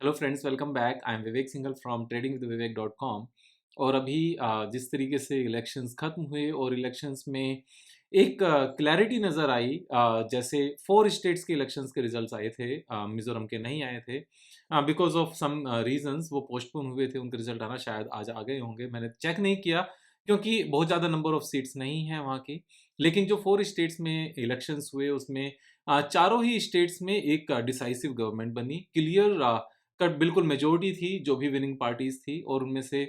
Hello friends, welcome back. I am Vivek Singhal from tradingwithvivek.com। और अभी जिस तरीके से इलेक्शंस खत्म हुए और इलेक्शंस में एक क्लैरिटी नज़र आई, जैसे 4 स्टेट्स के इलेक्शंस के रिजल्ट्स आए थे, मिज़ोरम के नहीं आए थे बिकॉज ऑफ सम रीजंस। वो पोस्टपोन हुए थे, उनके रिजल्ट आना शायद आज आ गए होंगे। मैंने चेक नहीं किया क्योंकि बहुत ज़्यादा नंबर ऑफ सीट्स नहीं हैं वहाँ की। लेकिन जो 4 स्टेट्स में इलेक्शंस हुए उसमें चारों ही स्टेट्स में एक डिसाइसिव गवर्नमेंट बनी। क्लियर कट बिल्कुल मेजोरिटी थी जो भी विनिंग पार्टीज थी, और उनमें से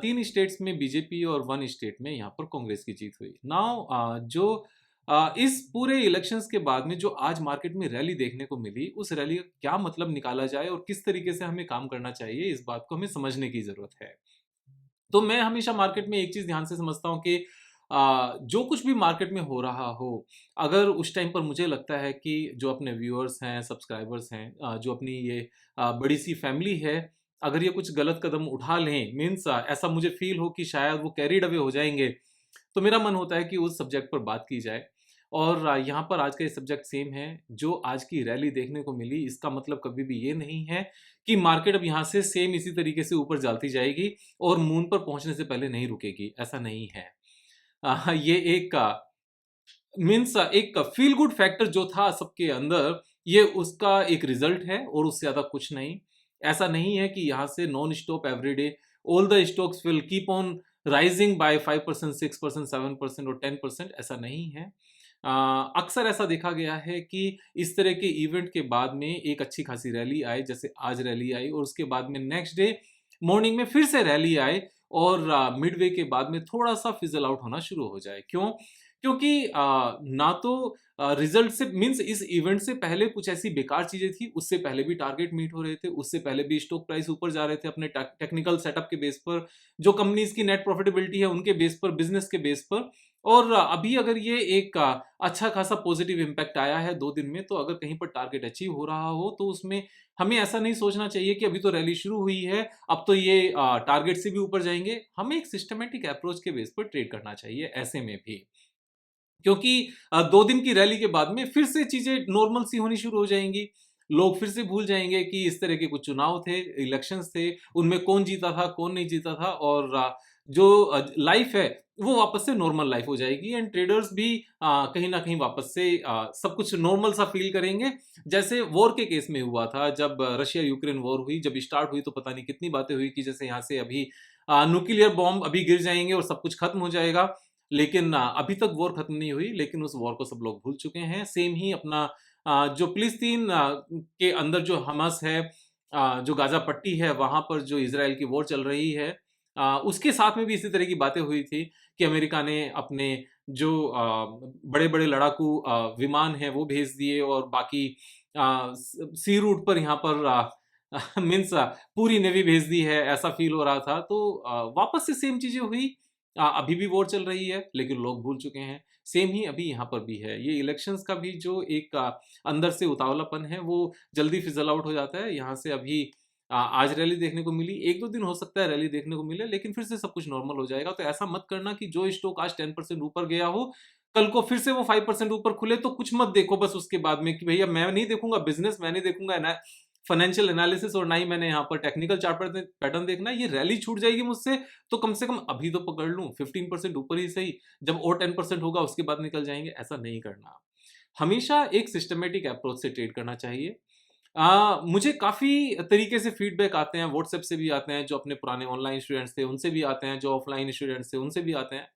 3 स्टेट्स में बीजेपी और 1 स्टेट में यहाँ पर कांग्रेस की जीत हुई। नाउ जो इस पूरे इलेक्शंस के बाद में जो आज मार्केट में रैली देखने को मिली, उस रैली का क्या मतलब निकाला जाए और किस तरीके से हमें काम करना चाहिए, इस बात को हमें समझने की जरूरत है। तो मैं हमेशा मार्केट में एक चीज़ ध्यान से समझता हूँ कि जो कुछ भी मार्केट में हो रहा हो, अगर उस टाइम पर मुझे लगता है कि जो अपने व्यूअर्स हैं, सब्सक्राइबर्स हैं, जो अपनी ये बड़ी-सी फैमिली है, अगर ये कुछ गलत कदम उठा लें, मीन्स ऐसा मुझे फ़ील हो कि शायद वो कैरिड अवे हो जाएँगे, तो मेरा मन होता है कि उस सब्जेक्ट पर बात की जाए। और यहाँ पर आज का ये सब्जेक्ट सेम है। जो आज की रैली देखने को मिली, इसका मतलब कभी भी ये नहीं है कि मार्केट अब यहाँ से सेम इसी तरीके से ऊपर जाती जाएगी और मून पर पहुँचने से पहले नहीं रुकेगी, ऐसा नहीं है। ये एक मीन्स एक फ़ील गुड फैक्टर जो था सबके अंदर, ये उसका एक रिज़ल्ट है और उससे ज़्यादा कुछ नहीं। ऐसा नहीं है कि यहाँ से non stop everyday all the stocks will keep on rising bye 5%, 6%, 7% और 10%, ऐसा नहीं है। अक्सर ऐसा देखा गया है कि इस तरह के इवेंट के बाद में एक अच्छी खासी रैली आए, जैसे आज रैली आई, और उसके बाद में नेक्स्ट डे मॉर्निंग में फिर से रैली आए और मिडवे के बाद में थोड़ा-सा फिज़ल आउट होना शुरू हो जाए। क्यों? क्योंकि ना तो रिजल्ट से मीन्स इस इवेंट से पहले कुछ ऐसी बेकार चीजें थी, उससे पहले भी टारगेट मीट हो रहे थे, उससे पहले भी स्टॉक प्राइस ऊपर जा रहे थे अपने टेक्निकल सेटअप के बेस पर, जो कंपनीज की नेट प्रॉफिटेबिलिटी है उनके बेस पर, बिजनेस के बेस पर। और अभी अगर ये एक अच्छा खासा पॉजिटिव इम्पैक्ट आया है 2 दिन में, तो अगर कहीं पर टारगेट अचीव हो रहा हो तो उसमें हमें ऐसा नहीं सोचना चाहिए कि अभी तो रैली शुरू हुई है, अब तो ये टारगेट से भी ऊपर जाएंगे। हमें एक सिस्टमेटिक अप्रोच के बेस पर ट्रेड करना चाहिए ऐसे में भी, क्योंकि 2 दिन की रैली के बाद में फिर से चीज़ें नॉर्मल सी होनी शुरू हो जाएँगी। लोग फिर से भूल जाएँगे कि इस तरह के कुछ चुनाव थे, इलेक्शंस थे, उनमें कौन जीता था, कौन नहीं जीता था, और जो लाइफ़ है, वो वापस से नॉर्मल लाइफ़ हो जाएगी एंड ट्रेडर्स भी कहीं न कहीं वापस से सब कुछ नॉर्मल सा फ़ील करेंगे। जैसे वॉर के केस में हुआ था, जब रशिया-यूक्रेन वॉर हुई, जब स्टार्ट हुई तो पता नहीं कितनी बातें हुई कि जैसे यहाँ से अभी न्यूक्लियर बॉम्ब अभी गिर जाएँगे और सब कुछ खत्म हो जाएगा। लेकिन अभी तक वॉर खत्म नहीं हुई, लेकिन उस वॉर को सब लोग भूल चुके हैं। सेम ही अपना जो फ़िलिस्तीन के अंदर जो हमास है, जो गाज़ा पट्टी है, वहाँ पर जो इज़राइल की वॉर चल रही है, उसके साथ में भी इसी तरह की बातें हुई थी कि अमेरिका ने अपने जो बड़े-बड़े लड़ाकू विमान हैं, वो भेज दिए, और बाकी सी रूट पर यहाँ पर मीन्स पूरी नेवी भेज दी है, ऐसा फ़ील हो रहा था। तो वापस से सेम चीज़ें हुई। अभी भी वॉर चल रही है, लेकिन लोग भूल चुके हैं। सेम ही अभी यहाँ पर भी है। ये इलेक्शंस का भी जो एक अंदर से उतावलापन है, वो जल्दी फिज़ल आउट हो जाता है। यहाँ से अभी आज रैली देखने को मिली, 1-2 दिन हो सकता है रैली देखने को मिले, लेकिन फिर से सब कुछ नॉर्मल हो जाएगा। तो ऐसा मत करना कि जो स्टॉक आज 10% ऊपर गया हो, कल को फिर से वो 5% ऊपर खुले, तो कुछ मत देखो बस उसके बाद में कि भैया मैं नहीं देखूँगा बिज़नेस, मैं नहीं देखूँगा फाइनेंशियल एनालिसिस, और ना ही मैंने यहाँ पर टेक्निकल चार्ट पैटर्न देखना है। ये रैली छूट जाएगी मुझसे, तो कम से कम अभी तो पकड़ लूँ, 15% ऊपर ही सही, जब और 10% होगा उसके बाद निकल जाएँगे, ऐसा नहीं करना। हमेशा एक सिस्टमैटिक अप्रोच से ट्रेड करना चाहिए। मुझे काफ़ी तरीके से फीडबैक आते हैं, व्हाट्सएप से भी आते हैं, जो अपने पुराने ऑनलाइन स्टूडेंट्स थे उनसे भी आते हैं, जो ऑफलाइन स्टूडेंट्स थे उनसे भी आते हैं।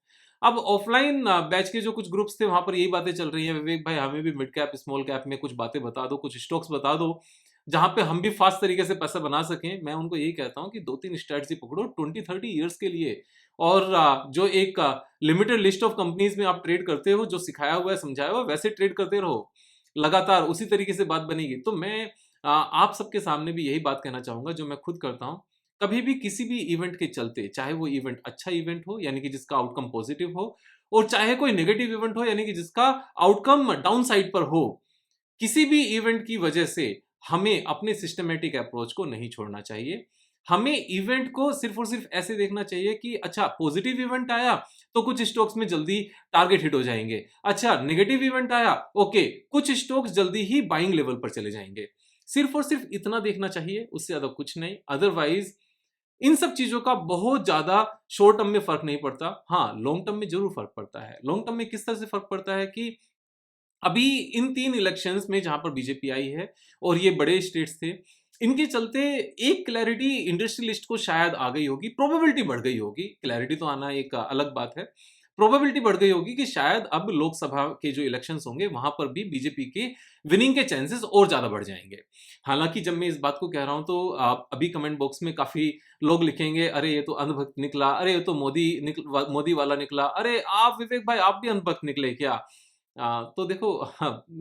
अब ऑफलाइन बैच के जो कुछ ग्रुप्स थे, वहाँ पर यही बातें चल रही हैं, विवेक भाई हमें भी मिड कैप, स्मॉल कैप में कुछ बातें बता दो, कुछ स्टॉक्स बता दो, जहाँ पे हम भी फास्ट तरीके से पैसा बना सकें। मैं उनको यही कहता हूँ कि 2-3 स्ट्रैटेजी पकड़ो 20-30 ईयर्स के लिए, और जो एक लिमिटेड लिस्ट ऑफ कंपनीज में आप ट्रेड करते हो, जो सिखाया हुआ है, समझाया हुआ है, वैसे ट्रेड करते रहो। लगातार उसी तरीके से बात बनेगी। तो मैं आप सबके सामने भी यही बात कहना चाहूँगा जो मैं खुद करता हूँ। कभी भी किसी भी इवेंट के चलते, चाहे वो इवेंट अच्छा इवेंट हो यानी कि जिसका आउटकम पॉजिटिव हो, और चाहे कोई नेगेटिव इवेंट हो यानी कि जिसका आउटकम डाउन साइड पर हो, किसी भी इवेंट की वजह से हमें अपने सिस्टमैटिक अप्रोच को नहीं छोड़ना चाहिए। हमें इवेंट को सिर्फ़ और सिर्फ़ ऐसे देखना चाहिए कि अच्छा पॉजिटिव इवेंट आया, तो कुछ स्टॉक्स में जल्दी टारगेट हिट हो जाएँगे। अच्छा नेगेटिव इवेंट आया, ओके, कुछ स्टॉक्स जल्दी ही बाइंग लेवल पर चले जाएँगे। सिर्फ और सिर्फ इतना देखना चाहिए, उससे ज़्यादा कुछ नहीं। अदरवाइज इन सब चीज़ों का बहुत ज़्यादा शॉर्ट टर्म में फ़र्क नहीं पड़ता। हाँ, लॉन्ग टर्म में ज़रूर फ़र्क पड़ता है। लॉन्ग टर्म में किस तरह से फ़र्क पड़ता है कि अभी इन 3 इलेक्शंस में जहाँ पर बीजेपी आई है और ये बड़े स्टेट्स थे, इनके चलते एक क्लैरिटी इंडस्ट्रियलिस्ट को शायद आ गई होगी, प्रोबेबिलिटी बढ़ गई होगी, क्लैरिटी तो आना एक अलग बात है। प्रोबेबिलिटी बढ़ गई होगी कि शायद अब लोकसभा के जो इलेक्शंस होंगे, वहाँ पर भी बीजेपी के विनिंग के चांसेस और ज़्यादा बढ़ जाएँगे। हालाँकि जब मैं इस बात को कह रहा हूँ तो आप अभी कमेंट बॉक्स में काफ़ी लोग लिखेंगे, "अरे! ये तो अंधभक्त निकला, अरे! ये तो मोदी वाला निकला, अरे! आप विवेक भाई आप भी अंधभक्त निकले क्या?" तो देखो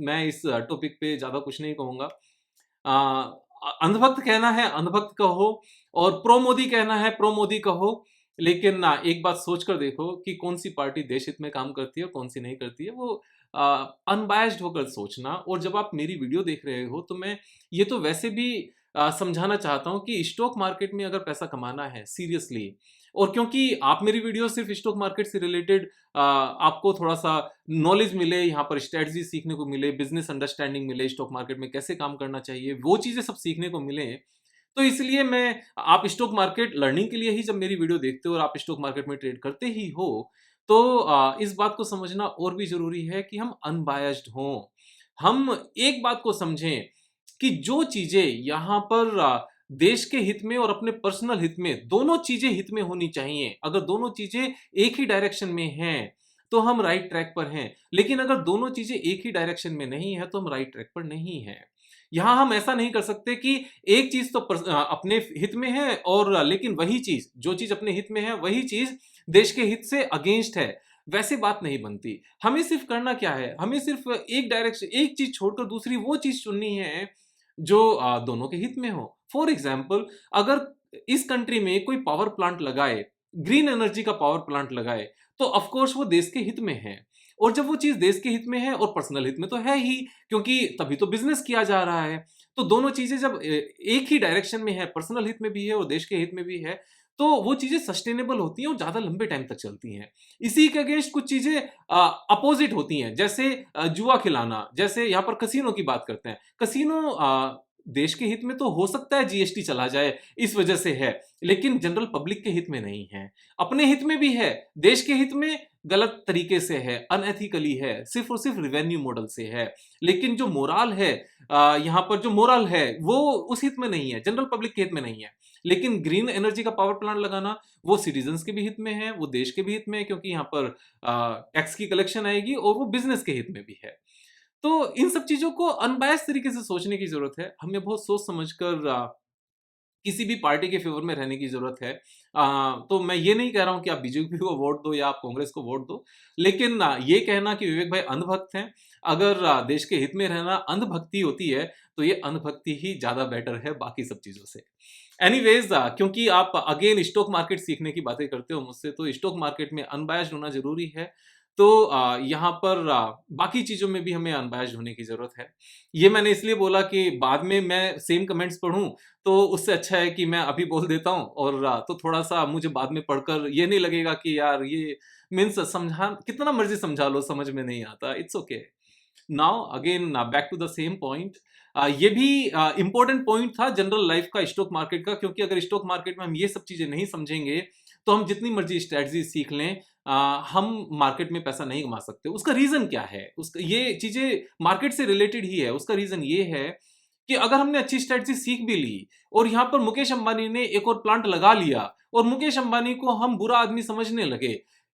मैं इस टॉपिक पे ज़्यादा कुछ नहीं कहूँगा। अंधभक्त कहना है अंधभक्त कहो और प्रो मोदी कहना है प्रो मोदी कहो, लेकिन एक बात सोच कर देखो कि कौन-सी पार्टी देश हित में काम करती है और कौन-सी नहीं करती है, वो अनबायस्ड होकर सोचना। और जब आप मेरी वीडियो देख रहे हो, तो मैं ये तो वैसे भी समझाना चाहता हूँ कि स्टॉक मार्केट में अगर पैसा कमाना है सीरियसली, और क्योंकि आप मेरी वीडियो सिर्फ स्टॉक मार्केट से रिलेटेड आपको थोड़ा-सा नॉलेज मिले, यहाँ पर स्ट्रैटेजी सीखने को मिले, बिज़नेस अंडरस्टैंडिंग मिले, स्टॉक मार्केट में कैसे काम करना चाहिए, वो चीज़ें सब सीखने को मिले। तो इसलिए मैं आप स्टॉक मार्केट लर्निंग के लिए ही जब मेरी वीडियो देखते हो और आप स्टॉक मार्केट में ट्रेड करते ही हो, तो इस बात को समझना और भी ज़रूरी है कि हम अनबायस्ड हों। हम एक बात को समझें कि जो चीज़ें यहाँ पर देश के हित में और अपने पर्सनल हित में, दोनों चीज़ें हित में होनी चाहिए। अगर दोनों चीज़ें एक ही डायरेक्शन में हैं, तो हम राइट ट्रैक पर हैं। लेकिन अगर दोनों चीज़ें एक ही डायरेक्शन में नहीं है, तो हम राइट ट्रैक पर नहीं हैं। यहाँ हम ऐसा नहीं कर सकते कि एक चीज़ तो अपने हित में है, और लेकिन वही चीज़, जो चीज़ अपने हित में है, वही चीज़ देश के हित से अगेंस्ट है। वैसे बात नहीं बनती। हमें सिर्फ़ करना क्या है? हमें सिर्फ़ एक चीज़ छोड़कर दूसरी वो चीज़ चुननी है, जो दोनों के हित में हो। फॉर एग्ज़ाम्पल, अगर इस कंट्री में कोई पावर प्लांट लगाए, ग्रीन एनर्जी का पावर प्लांट लगाए, तो ऑफ़ कोर्स वो देश के हित में है। और जब वो चीज़ देश के हित में है और पर्सनल हित में तो है ही, क्योंकि तभी तो बिज़नेस किया जा रहा है। तो दोनों चीज़ें जब एक ही डायरेक्शन में है, पर्सनल हित में भी है और देश के हित में भी है, तो वो चीज़ें सस्टेनेबल होती हैं और ज़्यादा लंबे टाइम तक चलती हैं। इसी के अगेंस्ट कुछ चीज़ें अपोज़िट होती हैं, जैसे जुआ खिलाना, जैसे यहाँ पर कसिनो की बात करते हैं। कसिनो देश के हित में तो हो सकता है जीएसटी चला जाए, इस वजह से है, लेकिन जनरल पब्लिक के हित में नहीं है। अपने हित में भी है, देश के हित में गलत तरीके से है, अनएथिकली है, सिर्फ़ और सिर्फ़ रेवेन्यू मॉडल से है। लेकिन जो मोराल है, यहाँ पर जो मोरल है, वो उस हित में नहीं है, जनरल पब्लिक के हित में नहीं है। लेकिन ग्रीन एनर्जी का पावर प्लांट लगाना, वो सिटीज़न्स के भी हित में है, वो देश के भी हित में है, क्योंकि यहाँ पर टैक्स की कलेक्शन आएगी और वो बिज़नेस के हित में भी है। तो इन सब चीज़ों को अनबायस्ड तरीके से सोचने की ज़रूरत है। हमें बहुत सोच समझ कर किसी भी पार्टी के फ़ेवर में रहने की ज़रूरत है। तो मैं ये नहीं कह रहा हूँ कि आप बीजेपी को वोट दो या आप कांग्रेस को वोट दो। लेकिन ये कहना कि विवेक भाई अंधभक्त हैं, अगर देश के हित में रहना अंधभक्ति होती है, तो ये अंधभक्ति ही ज़्यादा बेटर है बाकी सब चीज़ों से। एनीवेज़, क्योंकि आप अगेन स्टॉक मार्केट सीखने की बातें करते हो मुझसे, तो स्टॉक मार्केट में अनबायस्ड होना ज़रूरी है। तो यहाँ पर बाकी चीज़ों में भी हमें अनबायस्ड होने की ज़रूरत है। ये मैंने इसलिए बोला कि बाद में मैं सेम कमेंट्स पढ़ूँ, तो उससे अच्छा है कि मैं अभी बोल देता हूँ, और तो थोड़ा-सा मुझे बाद में पढ़कर ये नहीं लगेगा कि यार ये मीन्स समझा कितना मर्ज़ी समझा लो, समझ में नहीं आता। It's okay. Now again back to the same point. ये भी इम्पोर्टेंट पॉइंट था जनरल लाइफ का, स्टॉक मार्केट का, क्योंकि अगर स्टॉक मार्केट में हम ये सब चीज़ें नहीं समझेंगे, तो हम जितनी मर्ज़ी स्ट्रैटेजी सीख लें, हम मार्केट में पैसा नहीं कमा सकते। उसका रीज़न क्या है? उसका ये चीज़ें मार्केट से रिलेटेड ही है। उसका रीज़न ये है कि अगर हमने अच्छी स्ट्रैटेजी सीख भी ली और यहाँ पर मुकेश अंबानी ने एक और प्लांट लगा लिया और मुकेश अंबानी को हम बुरा आदमी समझने लगे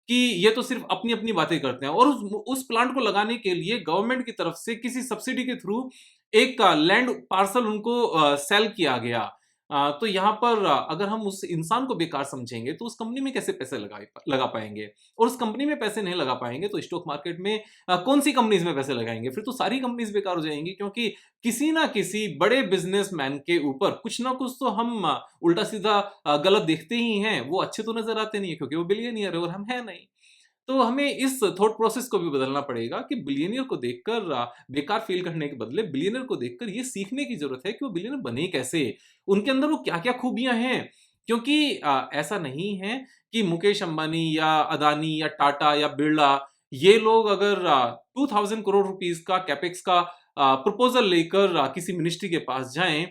कि ये तो सिर्फ अपनी-अपनी बातें करते हैं, और उस प्लांट को लगाने के लिए गवर्नमेंट की तरफ से किसी सब्सिडी के थ्रू एक लैंड पार्सल उनको सेल किया गया। तो यहाँ पर अगर हम उस इंसान को बेकार समझेंगे, तो उस कंपनी में कैसे पैसे लगा पाएँगे? और उस कंपनी में पैसे नहीं लगा पाएँगे, तो स्टॉक मार्केट में कौन-सी कंपनीज़ में पैसे लगाएँगे? फिर तो सारी कंपनीज़ बेकार हो जाएँगी, क्योंकि किसी ना किसी बड़े बिज़नेसमैन के ऊपर कुछ ना कुछ तो हम उल्टा-सीधा गलत देखते ही हैं। वो अच्छे तो नज़र आते नहीं है, क्योंकि वो बिलियनियर है और हम हैं नहीं। तो हमें इस थॉट प्रोसेस को भी बदलना पड़ेगा कि बिलियनियर को देखकर बेकार फ़ील करने के बदले बिलियनियर को देखकर ये सीखने की ज़रूरत है कि वो बिलियनियर बने कैसे? उनके अंदर वो क्या-क्या खूबियाँ हैं? क्योंकि ऐसा नहीं है कि मुकेश अंबानी या अदानी या टाटा या बिरला, ये लोग अगर 2000 करोड़ रुपीज़ का कैपेक्स का प्रपोजल लेकर किसी मिनिस्ट्री के पास जाएं,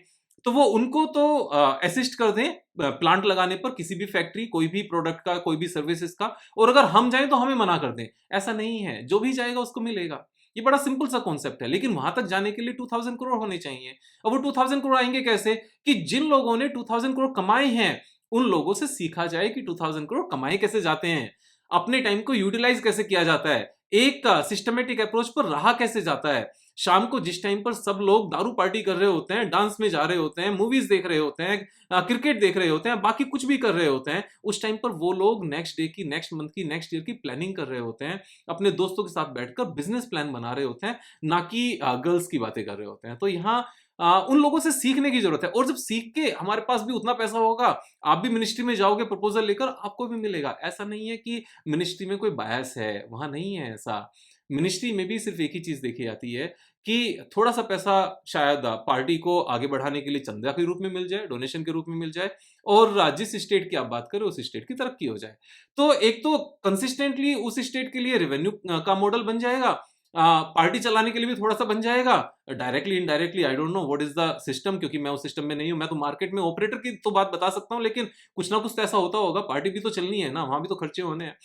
तो वो उनको तो असिस्ट कर दें प्लांट लगाने पर, किसी भी फैक्ट्री, कोई भी प्रोडक्ट का, कोई भी सर्विसेज का, और अगर हम जाएं तो हमें मना कर दें। ऐसा नहीं है, जो भी जाएगा उसको मिलेगा। ये बड़ा सिंपल सा कॉन्सेप्ट है, लेकिन वहां तक जाने के लिए 2000 करोड़ होने चाहिए। और वो 2000 करोड़ आएंगे कैसे? कि जिन लोगों ने 2000 करोड़ कमाए हैं उन लोगों से सीखा जाए कि 2000 करोड़ कमाए कैसे जाते हैं, अपने टाइम को यूटिलाइज कैसे किया जाता है, एक सिस्टमेटिक अप्रोच पर रहा कैसे जाता है। शाम को जिस टाइम पर सब लोग दारू पार्टी कर रहे होते हैं, डांस में जा रहे होते हैं, मूवीज देख रहे होते हैं, क्रिकेट देख रहे होते हैं, बाकी कुछ भी कर रहे होते हैं, उस टाइम पर वो लोग नेक्स्ट डे की, नेक्स्ट मंथ की, नेक्स्ट ईयर की प्लानिंग कर रहे होते हैं, अपने दोस्तों के साथ बैठकर बिजनेस प्लान बना रहे होते हैं, ना कि गर्ल्स की बातें कर रहे होते हैं। तो यहाँ उन लोगों से सीखने की जरूरत है, और जब सीख के हमारे पास भी उतना पैसा होगा, आप भी मिनिस्ट्री में जाओगे प्रपोजल लेकर, आपको भी मिलेगा। ऐसा नहीं है कि मिनिस्ट्री में कोई बायस है, वहां नहीं है ऐसा। मिनिस्ट्री में भी सिर्फ एक ही चीज देखी जाती है कि थोड़ा सा पैसा शायद पार्टी को आगे बढ़ाने के लिए चंदा के रूप में मिल जाए, डोनेशन के रूप में मिल जाए, और जिस स्टेट की आप बात करें उस स्टेट की तरक्की हो जाए। तो एक तो कंसिस्टेंटली उस स्टेट के लिए रेवेन्यू का मॉडल बन जाएगा, पार्टी चलाने के लिए भी थोड़ा सा बन जाएगा, directly indirectly I don't know what is the system, क्योंकि मैं उस सिस्टम में नहीं हूं। मैं तो मार्केट में ऑपरेटर की तो बात बता सकता हूं, लेकिन कुछ ना कुछ तो ऐसा होता होगा, पार्टी भी तो चलनी है ना, वहां भी तो खर्चे होने हैं,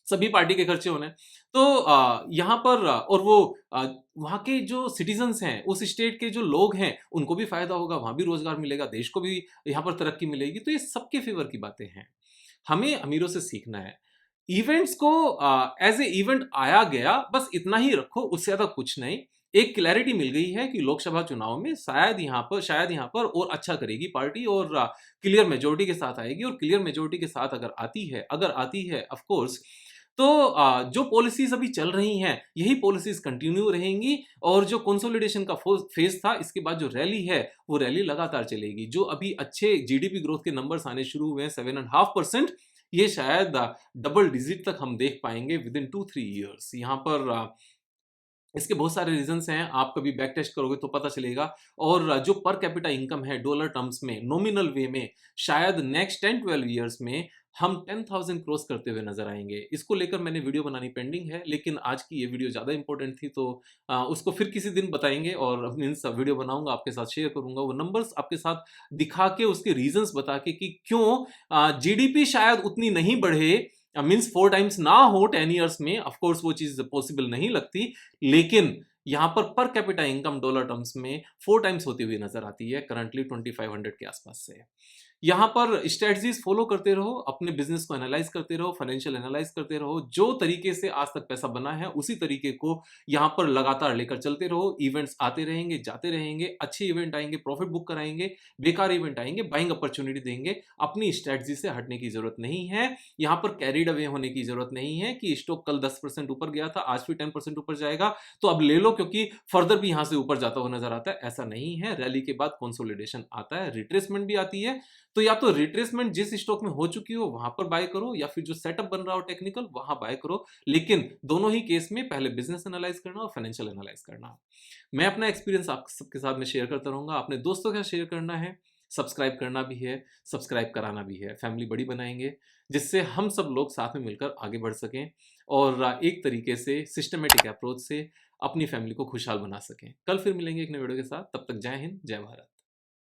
सभी पार्टी के खर्चे होने हैं। तो यहाँ पर और वो वहाँ के जो सिटीजन्स हैं, उस स्टेट के जो लोग हैं, उनको भी फायदा होगा, वहां भी रोजगार मिलेगा, देश को भी यहाँ पर तरक्की मिलेगी। तो ये सबके फेवर की बातें हैं, हमें अमीरों से सीखना है। इवेंट्स को एज ए इवेंट आया गया, बस इतना ही रखो, उससे ज्यादा कुछ नहीं। एक क्लैरिटी मिल गई है कि लोकसभा चुनाव में शायद यहाँ पर और अच्छा करेगी पार्टी, और क्लियर मेजोरिटी के साथ आएगी, और क्लियर मेजोरिटी के साथ अगर आती है ऑफ कोर्स, तो जो पॉलिसीज अभी चल रही हैं यही पॉलिसीज कंटिन्यू रहेंगी, और जो कंसोलिडेशन का फेज था, इसके बाद जो रैली है वो रैली लगातार चलेगी। जो अभी अच्छे जीडीपी ग्रोथ के नंबर्स आने शुरू हुए हैं 7.5%, ये शायद डबल डिजिट तक हम देख पाएंगे विद इन 2-3 ईयर्स। यहाँ पर इसके बहुत सारे रीजंस हैं, आप कभी बैक टेस्ट करोगे तो पता चलेगा। और जो पर कैपिटा इनकम है डॉलर टर्म्स में, नॉमिनल वे में, शायद नेक्स्ट 10-12 ईयर्स में हम 10,000 क्रॉस करते हुए नजर आएंगे। इसको लेकर मैंने वीडियो बनानी पेंडिंग है, लेकिन आज की ये वीडियो ज़्यादा इंपॉर्टेंट थी, तो उसको फिर किसी दिन बताएंगे, और मीन्स वीडियो बनाऊंगा, आपके साथ शेयर करूंगा वो नंबर्स, आपके साथ दिखा के, उसके रीजंस बता के कि क्यों जीडीपी शायद उतनी नहीं बढ़े, मीन्स 4 टाइम्स ना हो 10 ईयर्स में। ऑफ कोर्स वो चीज पॉसिबल नहीं लगती, लेकिन यहां per capita income dollar terms में 4 टाइम्स होती हुई नजर आती है, करंटली 2500 के आसपास से। यहाँ पर स्ट्रेटजीज फॉलो करते रहो, अपने बिजनेस को एनालाइज करते रहो, फाइनेंशियल एनालाइज करते रहो, जो तरीके से आज तक पैसा बना है उसी तरीके को यहाँ पर लगातार लेकर चलते रहो। इवेंट्स आते रहेंगे, जाते रहेंगे, अच्छे इवेंट आएंगे, प्रॉफिट बुक कराएंगे, बेकार इवेंट आएंगे, बाइंग अपॉर्चुनिटी देंगे। अपनी स्ट्रेटजी से हटने की जरूरत नहीं है, यहाँ पर कैरिड अवे होने की जरूरत नहीं है कि स्टॉक कल 10% ऊपर गया था, आज भी 10% ऊपर जाएगा तो अब ले लो, क्योंकि फर्दर भी यहाँ से ऊपर जाता हुआ नजर आता है। ऐसा नहीं है, रैली के बाद कंसोलिडेशन आता है, रिट्रेसमेंट भी आती है। तो या तो रिट्रेसमेंट जिस स्टॉक में हो चुकी हो वहां पर बाय करो, या फिर जो सेटअप बन रहा हो टेक्निकल वहां बाय करो, लेकिन दोनों ही केस में पहले बिजनेस एनालाइज करना और फाइनेंशियल एनालाइज करना। मैं अपना एक्सपीरियंस आप सबके साथ में शेयर करता रहूंगा, अपने दोस्तों के साथ शेयर करना है, सब्सक्राइब करना भी है, सब्सक्राइब कराना भी है। फैमिली बड़ी बनाएंगे, जिससे हम सब लोग साथ में मिलकर आगे बढ़ सकें, और एक तरीके से सिस्टमेटिक अप्रोच से अपनी फैमिली को खुशहाल बना सकें। कल फिर मिलेंगे एक नए वीडियो के साथ, तब तक जय हिंद, जय भारत।